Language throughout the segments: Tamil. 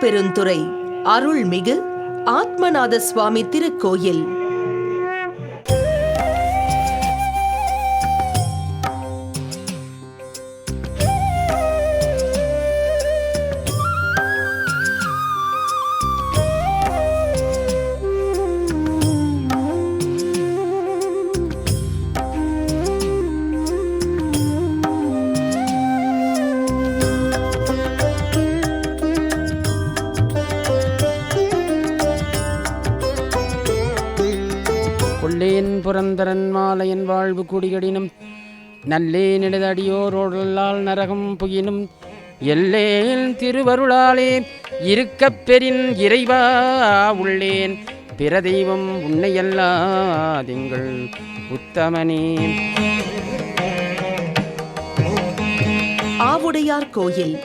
திருப்பெருந்துறை அருள்மிகு ஆத்மநாத சுவாமி திருக்கோயில். கொல்லேன் புரந்தரன் மாலையன் வாழ்வு குடிகடினும் நல்லே நெடுதடியோரோடல்லால் நரகம் புகினும் எல்லேன் திருவருளாலே இருக்கப் பெறின் இறைவா உள்ளேன் பிற தெய்வம் உன்னையல்லாதிங்கள் உத்தமனே. ஆவுடையார் கோயில்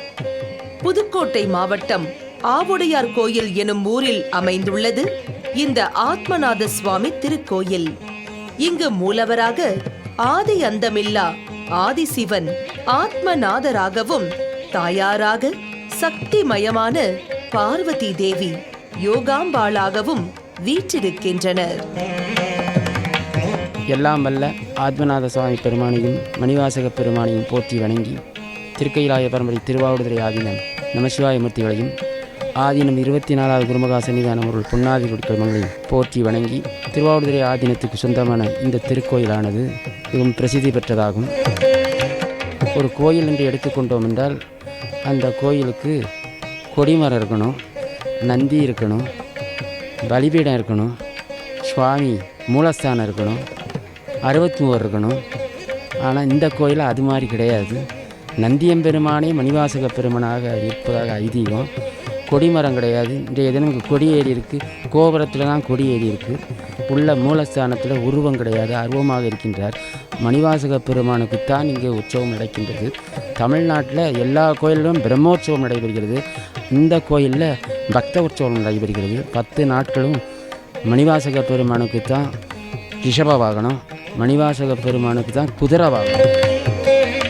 புதுக்கோட்டை மாவட்டம் ஆவுடையார் கோயில் எனும் ஊரில் அமைந்துள்ளது இந்த ஆத்மநாத சுவாமி திருக்கோயில். இங்கு மூலவராக ஆதி அந்தமில்லா ஆதிசிவன் ஆத்மநாதராகவும் தாயாராக சக்திமயமான பார்வதி தேவி யோகாம்பாளாகவும் வீற்றிருக்கின்றனர். எல்லாம் வல்ல ஆத்மநாத சுவாமி பெருமானையும் மணிவாசக பெருமானையும் போற்றி வணங்கி திருக்கைலாய பரம்பரை திருவாவடுதுறை ஆதீனம் நமசிவாய மூர்த்திகளையும் ஆதீனம் 24வது குருமகா சன்னிதானம் அவர்கள் பொன்னாதி குடிக்கல்மங்களையும் போற்றி வணங்கி திருவாவடுதுறை ஆதீனத்துக்கு சொந்தமான இந்த திருக்கோயிலானது மிகவும் பிரசித்தி பெற்றதாகும். ஒரு கோயில் என்று எடுத்துக்கொண்டோம் என்றால் அந்த கோயிலுக்கு கொடிமரம் இருக்கணும், நந்தி இருக்கணும், பலிபீடம் இருக்கணும், சுவாமி மூலஸ்தானம் இருக்கணும், 63 இருக்கணும். ஆனால் இந்த கோயில் அது மாதிரி கிடையாது. நந்தியம்பெருமானே மணிவாசக பெருமனாக இருப்பதாக ஐதீகம். கொடிமரம் கிடையாது. இன்றைய தினம் கொடி ஏறி இருக்குது, கோபுரத்தில் தான் கொடி ஏறி இருக்குது. உள்ள மூலஸ்தானத்தில் உருவம் கிடையாது, அருவமாக இருக்கின்றார். மணிவாசக பெருமானுக்குத்தான் இங்கே உற்சவம் நடக்கின்றது. தமிழ்நாட்டில் எல்லா கோயிலிலும் பிரம்மோற்சவம் நடைபெறுகிறது. இந்த கோயிலில் பக்த உற்சவம் நடைபெறுகிறது. 10 நாட்களும் மணிவாசக பெருமானுக்குத்தான் ரிஷப வாகனம், மணிவாசக பெருமானுக்கு தான் குதிரை வாகனம்.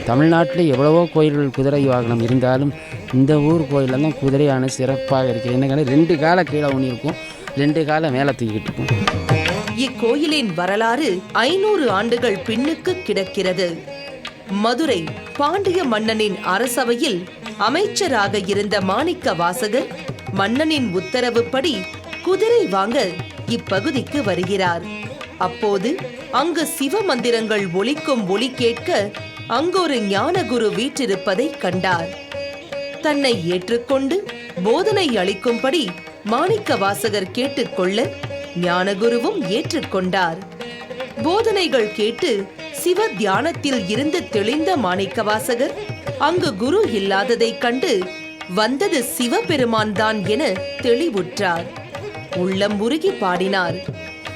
தமிழ்நாட்டில் எவ்வளவோ கோயில்கள் குதிரை வாகனம் இருந்தாலும் இந்த ஊர் கோயிலில் தான் குதிரையான சிறப்பாக இருக்குது. என்னங்கன்னா 2 காலை கீழே ஊனி இருக்கும், 2 காலை மேலே தூக்கிட்டு இருக்கும். இக்கோயிலின் வரலாறு 500 ஆண்டுகள் பின்னுக்கு கிடக்கிறது. மதுரை பாண்டிய மன்னனின் அரசவையில் அமைச்சராக இருந்த மாணிக்க வாசகர் மன்னனின் உத்தரவுப்படி குதிரை வாங்க இப்பகுதிக்கு வருகிறார். அப்போது அங்கு சிவ மந்திரங்கள் ஒலிக்கும் ஒலி கேட்க அங்கொரு ஞானகுரு வீற்றிருப்பதை கண்டார். தன்னை ஏற்றுக்கொண்டு போதனை அளிக்கும்படி மாணிக்க வாசகர் கேட்டுக்கொள்ள ஞானகுருவும் ஏற்றுக்கொண்டார். போதனைகள் கேட்டு சிவ தியானத்தில் இருந்து தெளிந்த மாணிக்க வாசகர் அங்கு குரு இல்லாததை கண்டு வந்தது சிவபெருமான் தான் என தெளிவுற்றார். உள்ளம் உருகி பாடினார்.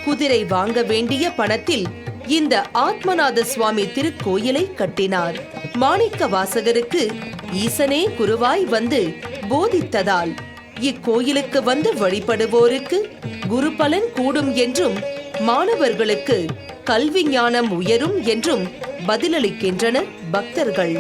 குதிரை வாங்க வேண்டிய பணத்தில் இந்த ஆத்மநாத சுவாமி திருக்கோயிலை கட்டினார். மாணிக்க வாசகருக்கு ஈசனே குருவாய் வந்து போதித்ததால் இக்கோயிலுக்கு வந்து வழிபடுவோருக்கு குரு பலன் கூடும் என்றும் மாணவர்களுக்கு கல்வி ஞானம் உயரும் என்றும் பதிலளிக்கின்றனர் பக்தர்கள்.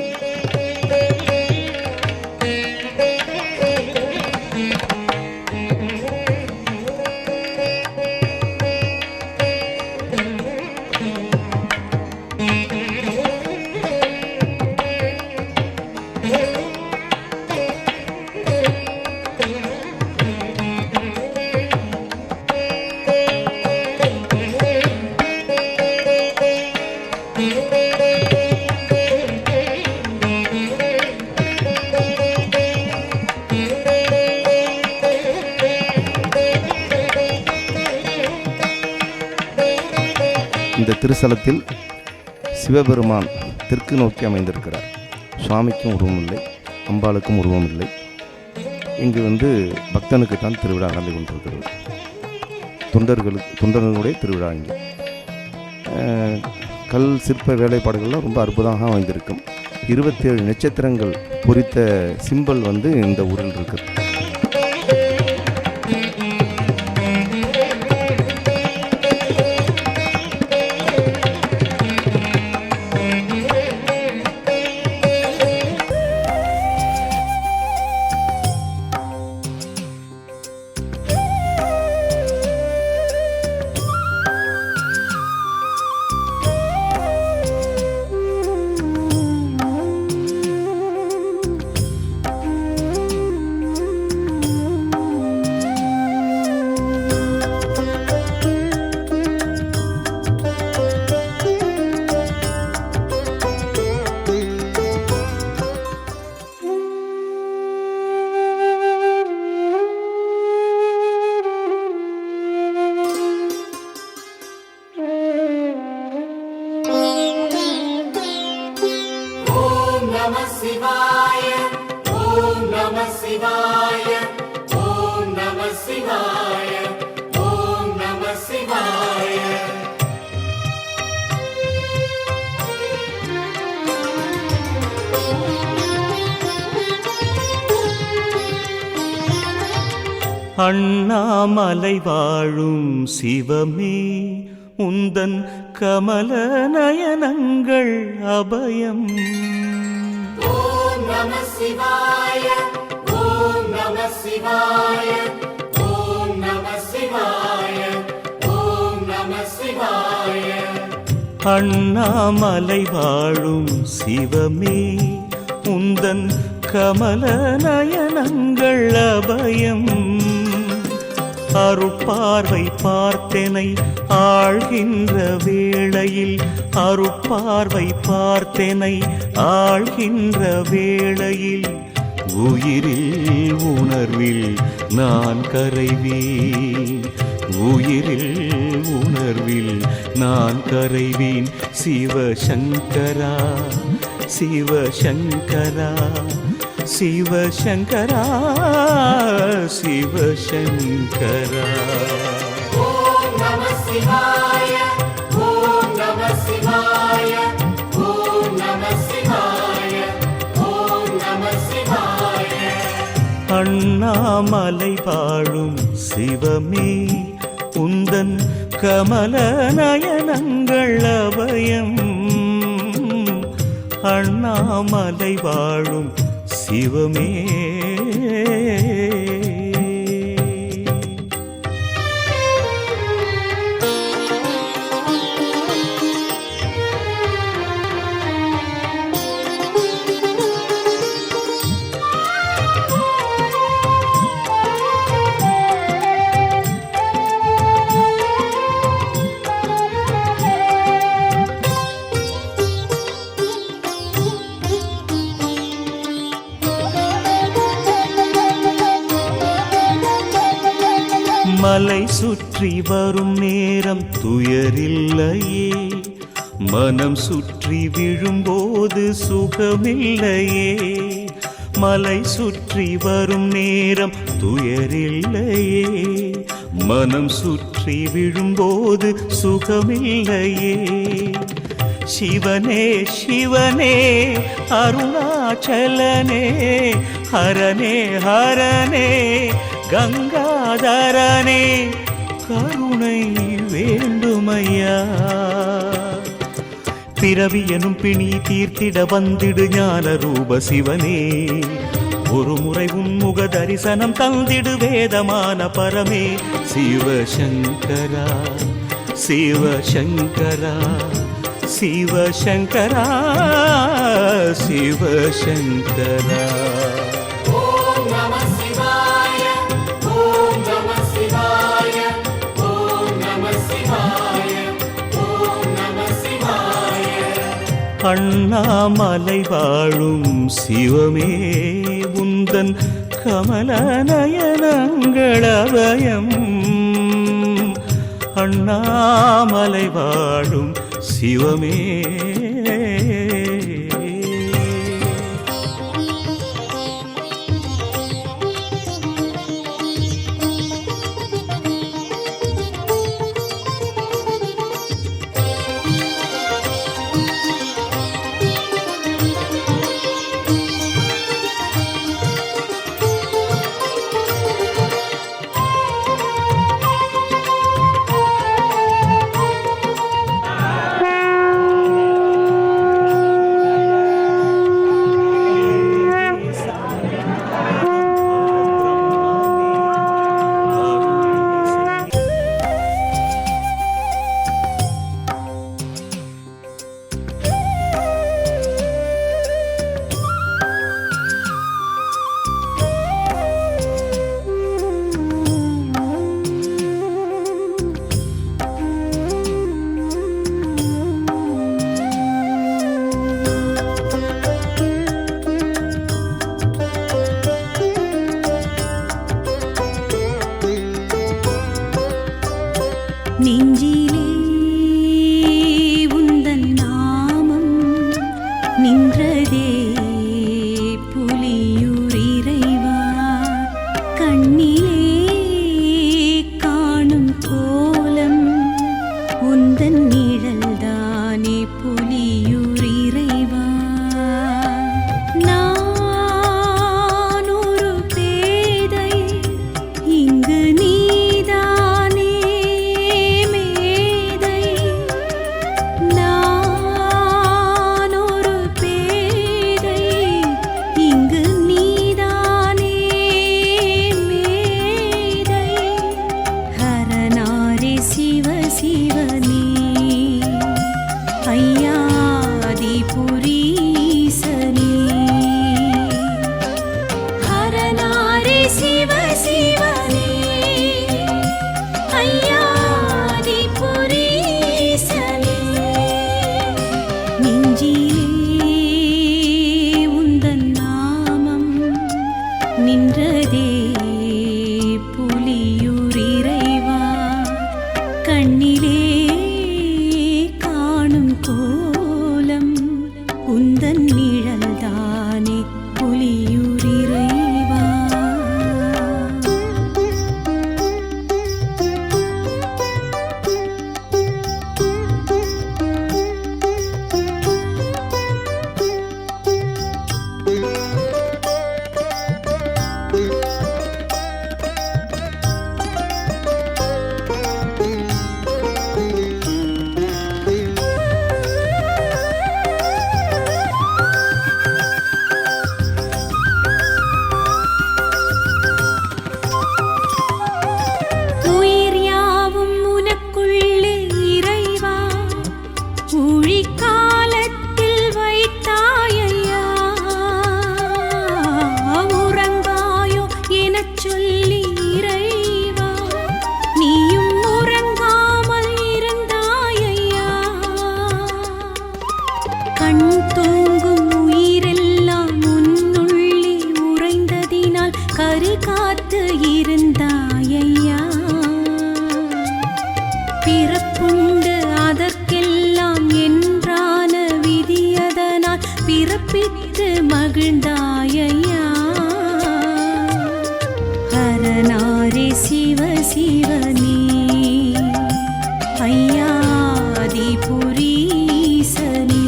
இந்த திருத்தலத்தில் சிவபெருமான் தெற்கு நோக்கி அமைந்திருக்கிறார். சுவாமிக்கும் உருவம் இல்லை, அம்பாளுக்கும் உருவம் இல்லை. இங்கு பக்தனுக்கு தான் திருவிழா நடந்து கொண்டிருக்கிறது. தொண்டர்களுடைய திருவிழா. இங்கே கல் சிற்ப வேலைப்பாடுகள்லாம் ரொம்ப அற்புதமாக அமைந்திருக்கும். 27 நட்சத்திரங்கள் பொறித்த சிம்பல் இந்த ஊரில் இருக்குது. அண்ணாமலை வாழும் சிவமே உந்தன் கமல நயனங்கள் அபயம். ஓம் நம சிவாய ஓம் நம சிவாய ஓம் நம சிவாய ஓம் நம சிவாய. அண்ணாமலை வாழும் சிவமே உந்தன் கமல நயனங்கள் அபயம். அருட்பார்வை பார்த்தெனை ஆழ்கின்ற வேளையில், அருட்பார்வை பார்த்தெனை ஆழ்கின்ற வேளையில், உயிரில் உணர்வில் நான் கரைவேன், உயிரில் உணர்வில் நான் கரைவேன். சிவசங்கரா சிவசங்கரா சிவசங்கரா சிவசங்கரா. ஓம் நம சிவாய ஓம் நம சிவாய ஓம் நம சிவாய ஓம் நம சிவாய. அண்ணாமலை வாழும் சிவமே உந்தன் கமல நயனங்கள் அபயம். அண்ணாமலை வாழும் சிவமே. மலை சுற்றி வரும் நேரம் துயரில்லையே, மனம் சுற்றி விழும்போது சுகமில்லையே. மலை சுற்றி வரும் நேரம் துயரில்லையே, மனம் சுற்றி விழும்போது சுகமில்லையே. சிவனே சிவனே அருணாச்சலனே, ஹரனே ஹரனே கங்காதரனே, கருணை வேண்டுமையா. பிறவி எனும் பிணி தீர்த்திட வந்திடு ஞான ரூப சிவனே. ஒரு முறை உன்முக தரிசனம் தந்திடு வேதமான பரமே. சிவசங்கரா சிவசங்கரா சிவசங்கரா சிவசங்கரா. ஓம் நம சிவாய ஓம் நம சிவாய ஓம் நம சிவாய ஓம் நம சிவாய. அண்ணாமலை வாழும் சிவமே உந்தன் கமல நயனங்கள் அபயம். அண்ணாமலை வாழும் சிவமே. நெஞ்சிலே உந்தன் நாமம் நின்றதே புலியூர் இறைவா நான் ஒரு பேதை இங்கு நீதானே மேதை நான் ஒரு பேதை இங்கு நீதானே மேதை ஹரநாரே சிவ சிவனே ஐயாதிபுரீசனே ஹரநாரே சிவ சிவனே ஐயாதிபுரீசனே நெஞ்சிலே உந்தன் நாமம் நின்றதே புலியூர் இறைவா கண்ணிலே காணும் கோலம் உந்தன் நிழல்தானே புலியூர் இறைவா உயிர் யாவும் உனக்குள்ளே இறைவா ஊழிக்காலத்தில் வைத்தாயையா உறங்காயோ எனச் சொல்லி இறைவா நீயும் உறங்காமல் இருந்தாயையா கண் தூங்கும் உயிரெல்லாம் உன்னுள்ளே உறைந்ததினால் கரு காத்து இருந்தாயையா பிறப்புண்டு அதற்கெல்லாம் என்றான விதியதனால் பிறப்பித்து மகிழ்ந்தாயையா ஹரநாரே சிவ சிவனே ஐயாதிபுரீசனே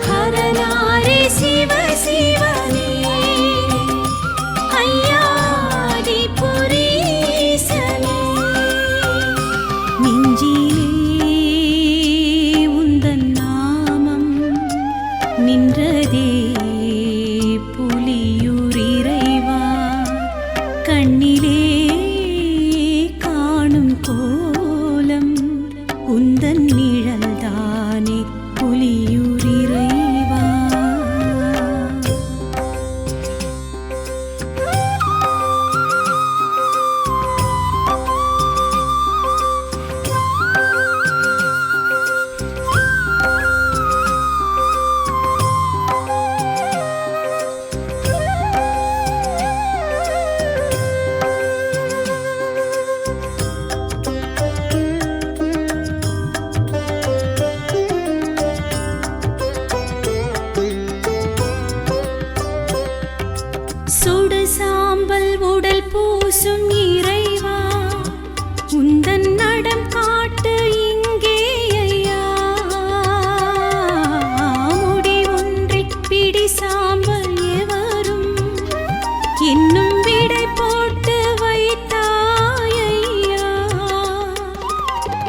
ஹரநாரே சிவ சிவனே ஐயாதிபுரீசனே நெஞ்சிலே உந்தன் நாமம் நின்றதே புலியூர் இறைவா கண்ணிலே காணும் கோலம் உந்தன் நிழல்தானே புலியூர் இறைவா சுடு சாம்பல் உடல் பூசும் இறைவா உந்தன் நடம் காட்டு இங்கே ஐயா முடி ஒன்றில் பிடி சாம்பல் எவரும் இன்னும் விடை போட்டு வைத்தாயையா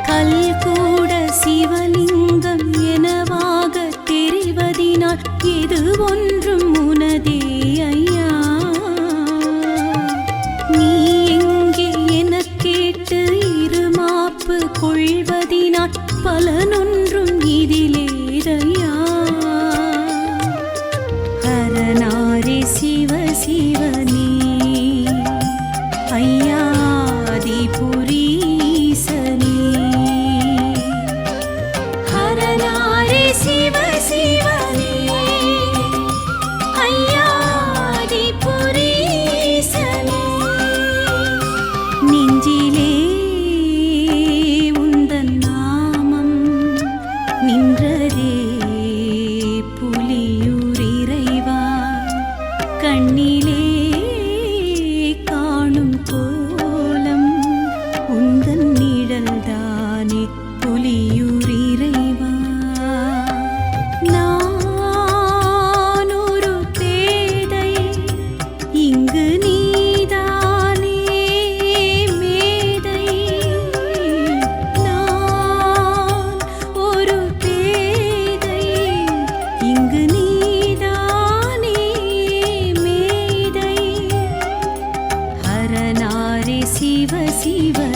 கல் கூட சிவலிங்கம் எனவாக தெரிவதினால் இது ஒன்றும் உனதே ஐயா நீ எங்கே எனக் கேட்டு இருமாப்பு கொள்வதினால் பலனொன்றும் இதிலேதையா ஹரநாரே சிவ சிவனே ஐயாதிபுரீசனே ஹரநாரே சிவ சிவனே ஐயாதிபுரீசனே நெஞ்சிலே உந்தன் நாமம் நின்றதே சிவனே